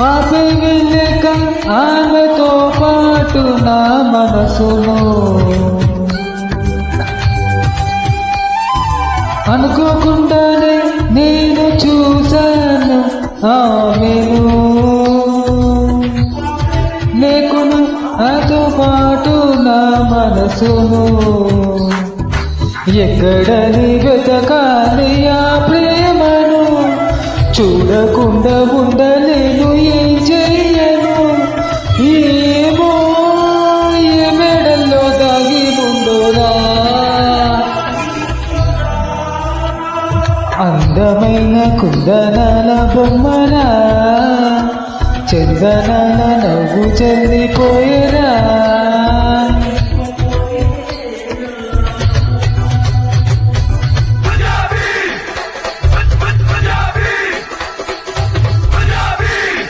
ఆపై వెళ్ళక ఆమెతో పాటు నా మనసును అనుకోకుండానే నేను చూశాను ఆమెను. లేకును నాతో పాటు నా మనసును ఎక్కడని వెతకాలి ఆ ప్రేమను. చూడకుండా ఉండలేను, ఏం చెయ్యను. ఏమో ఏ మెడల్లో దాగి ఉండురా అందమైన కుందనాల బొమ్మలా, చందనాల నవ్వు చెల్లిపోయేరా.